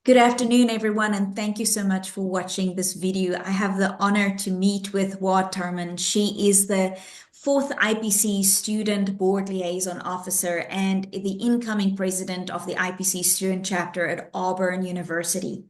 Good afternoon, everyone, and thank you so much for watching this video. I have the honor to meet with Waad Tarman. She is the fourth IPC Student Board Liaison Officer and the incoming president of the IPC Student Chapter at Auburn University.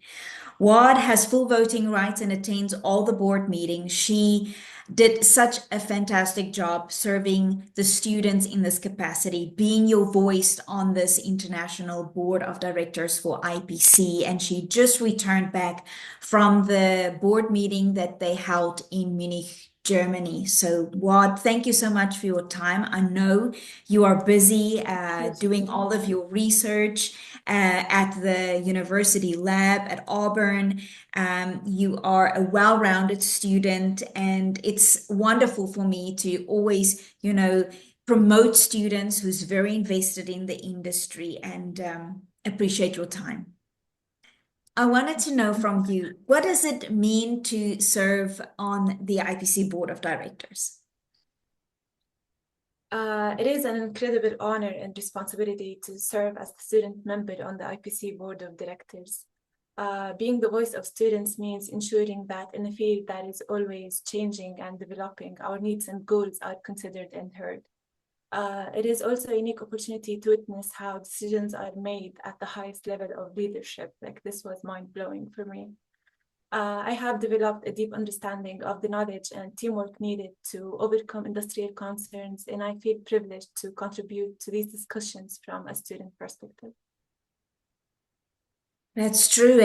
Waad has full voting rights and attends all the board meetings. She did such a fantastic job serving the students in this capacity, being your voice on this international board of directors for IPC. And she just returned back from the board meeting that they held in Munich, Germany. So, Waad, thank you so much for your time. I know you are busy Yes. doing all of your research at the university lab at Auburn. You are a well-rounded student, and it's wonderful for me to always, promote students who's very invested in the industry and appreciate your time. I wanted to know from you, what does it mean to serve on the IPC Board of Directors? It is an incredible honor and responsibility to serve as the student member on the IPC Board of Directors. Being the voice of students means ensuring that in a field that is always changing and developing, our needs and goals are considered and heard. It is also a unique opportunity to witness how decisions are made at the highest level of leadership. Like, this was mind-blowing for me. I have developed a deep understanding of the knowledge and teamwork needed to overcome industrial concerns, and I feel privileged to contribute to these discussions from a student perspective. That's true.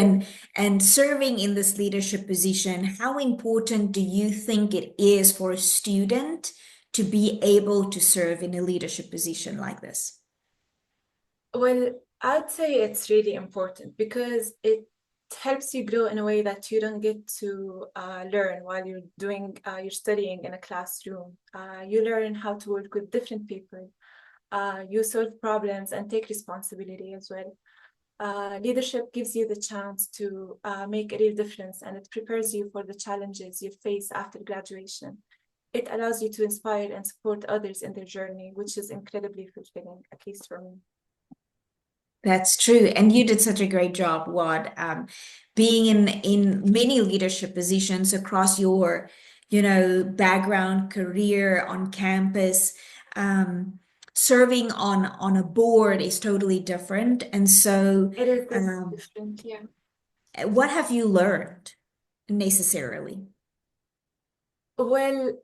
And serving in this leadership position, how important do you think it is for a student to be able to serve in a leadership position like this? Well, I'd say it's really important because it helps you grow in a way that you don't get to learn while you're studying in a classroom. You learn how to work with different people. You solve problems and take responsibility as well. Leadership gives you the chance to make a real difference, and it prepares you for the challenges you face after graduation. It allows you to inspire and support others in their journey, which is incredibly fulfilling, at least for me. That's true. And you did such a great job, Wad, being in many leadership positions across your, background, career on campus. Serving on a board is totally different. And so, It is um, different, yeah. what have you learned necessarily? Well,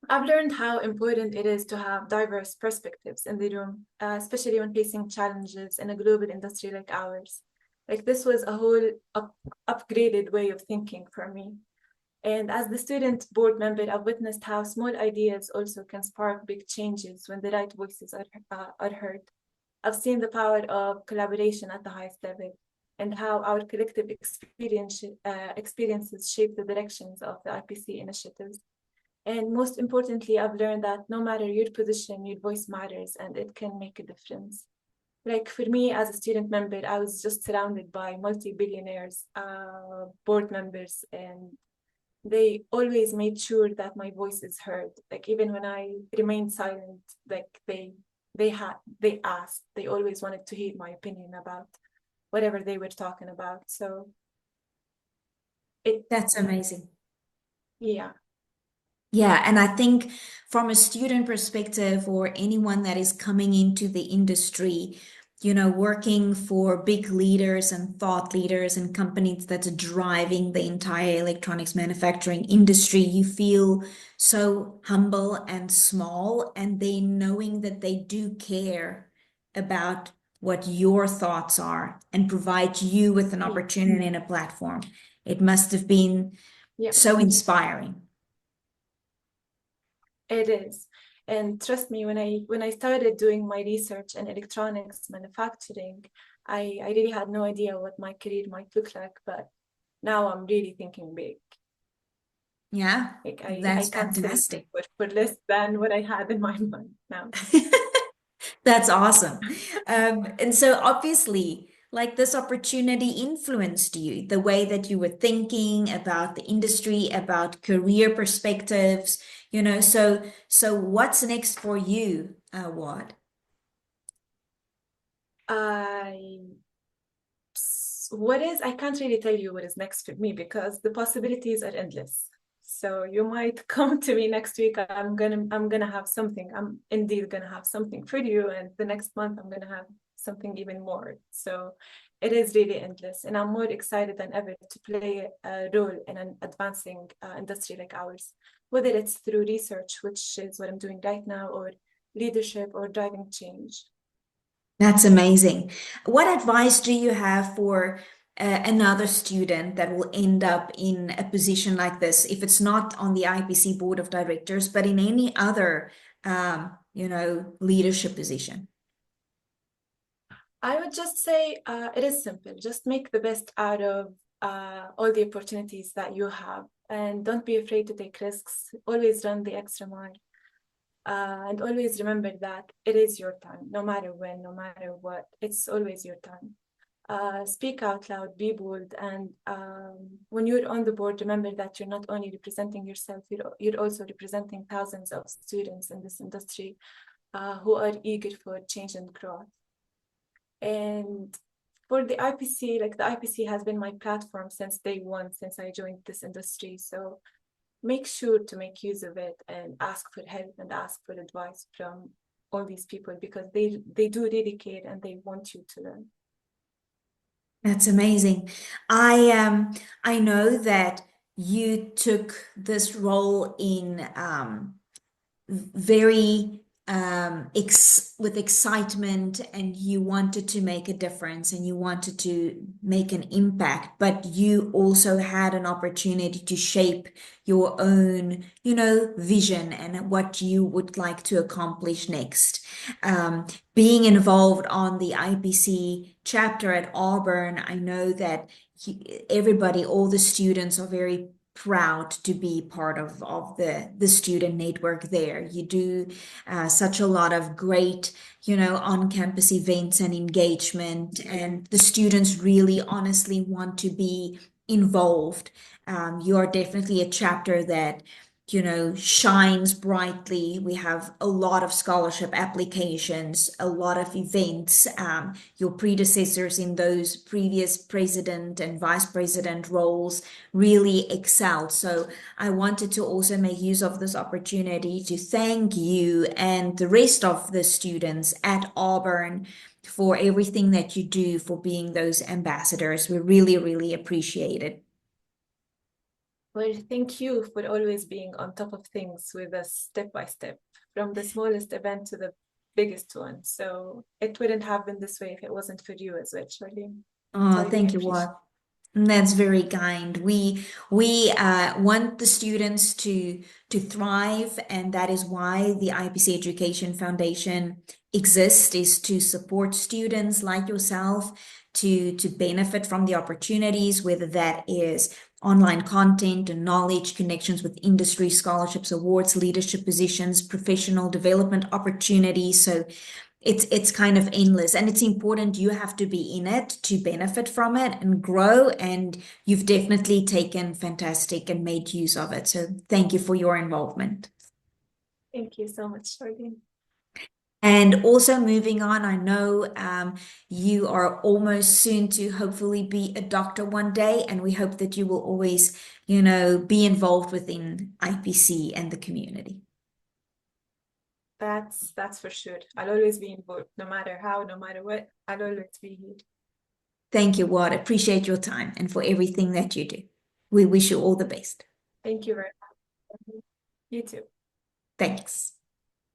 I've learned how important it is to have diverse perspectives in the room, especially when facing challenges in a global industry like ours. Like, this was a whole upgraded way of thinking for me. And as the student board member, I've witnessed how small ideas also can spark big changes when the right voices are heard. I've seen the power of collaboration at the highest level and how our collective experiences shape the directions of the IPC initiatives. And most importantly, I've learned that no matter your position, your voice matters and it can make a difference. Like, for me as a student member, I was just surrounded by multi-billionaires, board members, and they always made sure that my voice is heard. Like, even when I remained silent, like they asked, they always wanted to hear my opinion about whatever they were talking about. So it, That's amazing. yeah. Yeah, and I think from a student perspective or anyone that is coming into the industry, working for big leaders and thought leaders and companies that's driving the entire electronics manufacturing industry, you feel so humble and small, and they knowing that they do care about what your thoughts are and provide you with an Yeah. opportunity and a platform. It must have been Yeah, so inspiring. it is. And trust me, when I started doing my research in electronics manufacturing, I really had no idea what my career might look like, but now I'm really thinking big. Yeah, Like, I that's can't settle fantastic. for less than what I had in my mind now. That's awesome. And so obviously, like this opportunity influenced you, the way that you were thinking about the industry, about career perspectives, so what's next for you, Wad? I I can't really tell you what is next for me because the possibilities are endless. So you might come to me next week. I'm gonna have something. I'm indeed gonna have something for you, and the next month I'm gonna have something even more. So it is really endless, and I'm more excited than ever to play a role in an advancing industry like ours, whether it's through research, which is what I'm doing right now, or leadership or driving change. That's amazing. What advice do you have for another student that will end up in a position like this, if it's not on the IPC Board of Directors, but in any other, leadership position? I would just say it is simple. Just make the best out of all the opportunities that you have, and don't be afraid to take risks. Always run the extra mile, and always remember that it is your time, no matter when, no matter what. It's always your time. Speak out loud, be bold, and when you're on the board, remember that you're not only representing yourself, you're also representing thousands of students in this industry who are eager for change and growth. And for the IPC, like the IPC has been my platform since day one, since I joined this industry. So make sure to make use of it and ask for help and ask for advice from all these people because they do really care and they want you to learn. That's amazing. I know that you took this role in very with excitement, and you wanted to make a difference and you wanted to make an impact, but you also had an opportunity to shape your own, vision and what you would like to accomplish next. Being involved on the IPC chapter at Auburn, I know that everybody, all the students are very proud to be part of the student network there. You do such a lot of great, on-campus events and engagement, and the students really honestly want to be involved. You are definitely a chapter that shines brightly. We have a lot of scholarship applications, a lot of events. Your predecessors in those previous president and vice president roles really excelled. So I wanted to also make use of this opportunity to thank you and the rest of the students at Auburn for everything that you do, for being those ambassadors. We really, really appreciate it. Well, thank you for always being on top of things with us step by step, from the smallest event to the biggest one. So it wouldn't have been this way if it wasn't for you as well, Charlene. So Oh, I really thank you, appreciate Waad. That's very kind. We want the students to thrive, and that is why the IPC Education Foundation exists, is to support students like yourself to benefit from the opportunities, whether that is online content and knowledge, connections with industry, scholarships, awards, leadership positions, professional development opportunities. So it's kind of endless, and it's important. You have to be in it to benefit from it and grow, and you've definitely taken fantastic and made use of it. So thank you for your involvement. Thank you so much, Charlene. And also moving on, I know you are almost soon to hopefully be a doctor one day, and we hope that you will always, be involved within IPC and the community. That's for sure. I'll always be involved, no matter how, no matter what. I'll always be here. Thank you, Waad. Appreciate your time and for everything that you do. We wish you all the best. Thank you very much. You too. Thanks.